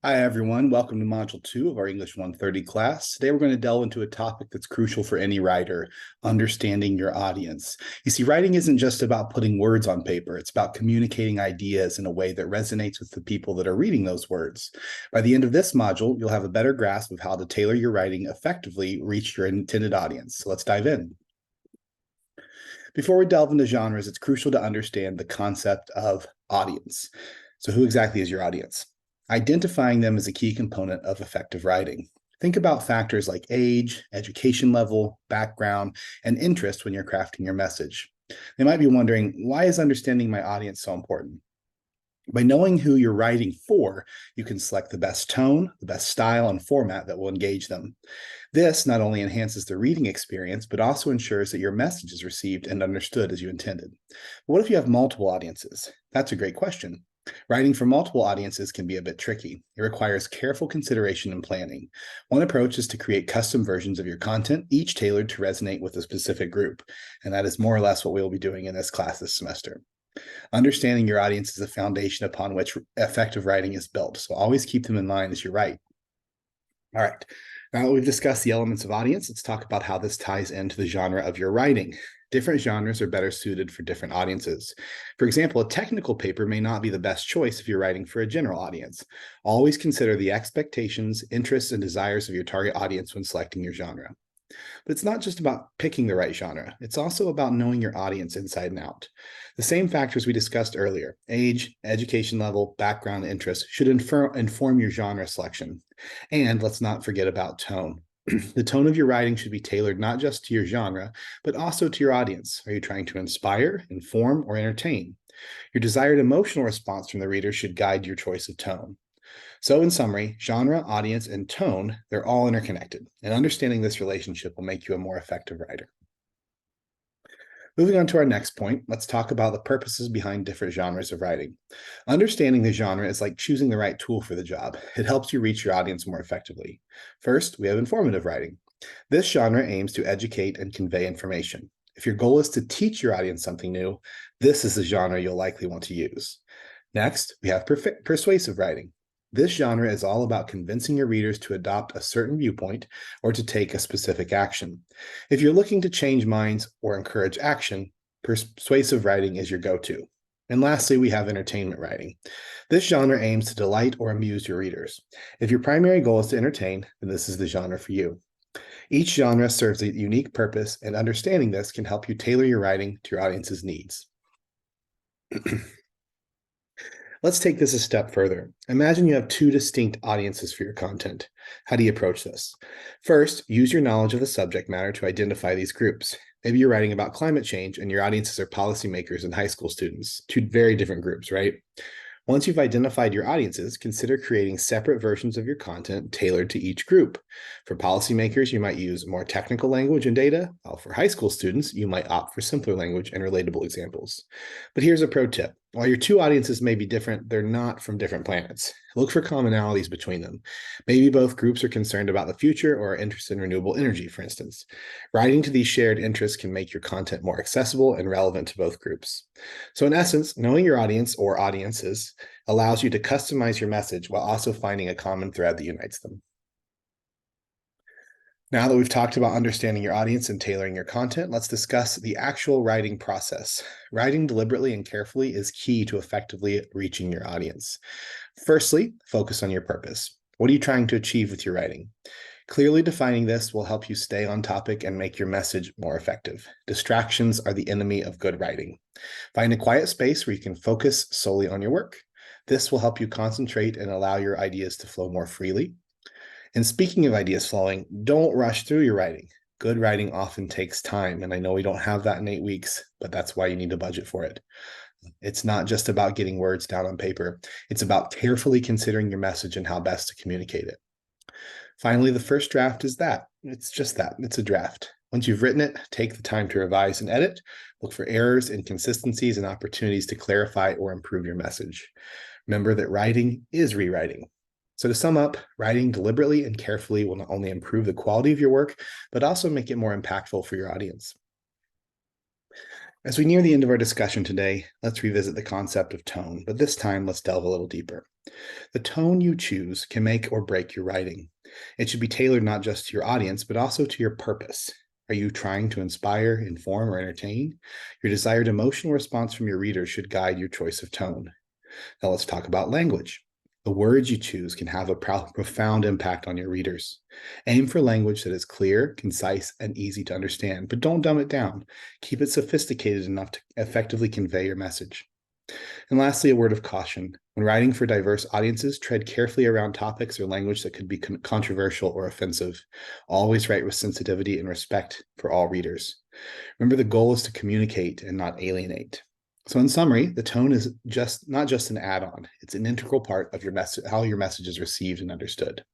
Hi, everyone. Welcome to Module 2 of our English 130 class. Today, we're going to delve into a topic that's crucial for any writer, understanding your audience. You see, writing isn't just about putting words on paper. It's about communicating ideas in a way that resonates with the people that are reading those words. By the end of this module, you'll have a better grasp of how to tailor your writing effectively reach your intended audience. So let's dive in. Before we delve into genres, it's crucial to understand the concept of audience. So who exactly is your audience? Identifying them is a key component of effective writing. Think about factors like age, education level, background, and interest when you're crafting your message. They might be wondering, why is understanding my audience so important? By knowing who you're writing for, you can select the best tone, the best style, and format that will engage them. This not only enhances the reading experience, but also ensures that your message is received and understood as you intended. But what if you have multiple audiences? That's a great question. Writing for multiple audiences can be a bit tricky. It requires careful consideration and planning. One approach is to create custom versions of your content, each tailored to resonate with a specific group. And that is more or less what we will be doing in this class this semester. Understanding your audience is the foundation upon which effective writing is built. So always keep them in mind as you write. All right. Now that we've discussed the elements of audience, let's talk about how this ties into the genre of your writing. Different genres are better suited for different audiences. For example, a technical paper may not be the best choice if you're writing for a general audience. Always consider the expectations, interests, and desires of your target audience when selecting your genre. But it's not just about picking the right genre. It's also about knowing your audience inside and out. The same factors we discussed earlier, age, education level, background, interest, should inform your genre selection. And let's not forget about tone. The tone of your writing should be tailored not just to your genre, but also to your audience. Are you trying to inspire, inform, or entertain? Your desired emotional response from the reader should guide your choice of tone. So in summary, genre, audience, and tone, they're all interconnected, and understanding this relationship will make you a more effective writer. Moving on to our next point, let's talk about the purposes behind different genres of writing. Understanding the genre is like choosing the right tool for the job. It helps you reach your audience more effectively. First, we have informative writing. This genre aims to educate and convey information. If your goal is to teach your audience something new, this is the genre you'll likely want to use. Next, we have persuasive writing. This genre is all about convincing your readers to adopt a certain viewpoint or to take a specific action. If you're looking to change minds or encourage action, persuasive writing is your go-to. And lastly, we have entertainment writing. This genre aims to delight or amuse your readers. If your primary goal is to entertain, then this is the genre for you. Each genre serves a unique purpose, and understanding this can help you tailor your writing to your audience's needs. Let's take this a step further. Imagine you have two distinct audiences for your content. How do you approach this? First, use your knowledge of the subject matter to identify these groups. Maybe you're writing about climate change and your audiences are policymakers and high school students, two very different groups, right? Once you've identified your audiences, consider creating separate versions of your content tailored to each group. For policymakers, you might use more technical language and data, while for high school students, you might opt for simpler language and relatable examples. But here's a pro tip. While your two audiences may be different, they're not from different planets. Look for commonalities between them. Maybe both groups are concerned about the future or are interested in renewable energy, for instance. Writing to these shared interests can make your content more accessible and relevant to both groups. So in essence, knowing your audience or audiences allows you to customize your message while also finding a common thread that unites them. Now that we've talked about understanding your audience and tailoring your content, let's discuss the actual writing process. Writing deliberately and carefully is key to effectively reaching your audience. Firstly, focus on your purpose. What are you trying to achieve with your writing? Clearly defining this will help you stay on topic and make your message more effective. Distractions are the enemy of good writing. Find a quiet space where you can focus solely on your work. This will help you concentrate and allow your ideas to flow more freely. And speaking of ideas flowing, don't rush through your writing. Good writing often takes time, and I know we don't have that in 8 weeks, but that's why you need to budget for it. It's not just about getting words down on paper. It's about carefully considering your message and how best to communicate it. Finally, the first draft is that. It's just that. It's a draft. Once you've written it, take the time to revise and edit. Look for errors, inconsistencies, and opportunities to clarify or improve your message. Remember that writing is rewriting. So to sum up, writing deliberately and carefully will not only improve the quality of your work, but also make it more impactful for your audience. As we near the end of our discussion today, let's revisit the concept of tone, but this time let's delve a little deeper. The tone you choose can make or break your writing. It should be tailored not just to your audience, but also to your purpose. Are you trying to inspire, inform, or entertain? Your desired emotional response from your readers should guide your choice of tone. Now let's talk about language. The words you choose can have a profound impact on your readers. Aim for language that is clear, concise, and easy to understand, but don't dumb it down. Keep it sophisticated enough to effectively convey your message. And lastly, a word of caution. When writing for diverse audiences, tread carefully around topics or language that could be controversial or offensive. Always write with sensitivity and respect for all readers. Remember, the goal is to communicate and not alienate. So in summary, the tone is not just an add-on, it's an integral part of your message, how your message is received and understood.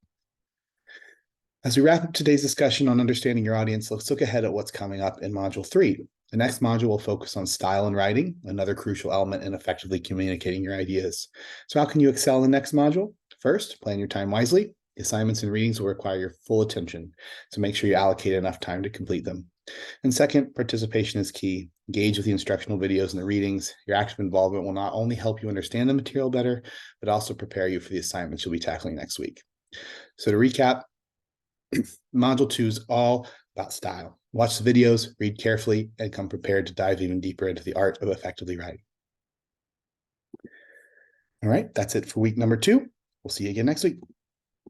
As we wrap up today's discussion on understanding your audience, let's look ahead at what's coming up in Module 3. The next module will focus on style and writing, another crucial element in effectively communicating your ideas. So how can you excel in the next module? First, plan your time wisely. The assignments and readings will require your full attention, so make sure you allocate enough time to complete them. And second, participation is key. Engage with the instructional videos and the readings. Your active involvement will not only help you understand the material better, but also prepare you for the assignments you'll be tackling next week. So to recap, Module 2 is all about style. Watch the videos, read carefully, and come prepared to dive even deeper into the art of effectively writing. All right, that's it for week number 2. We'll see you again next week.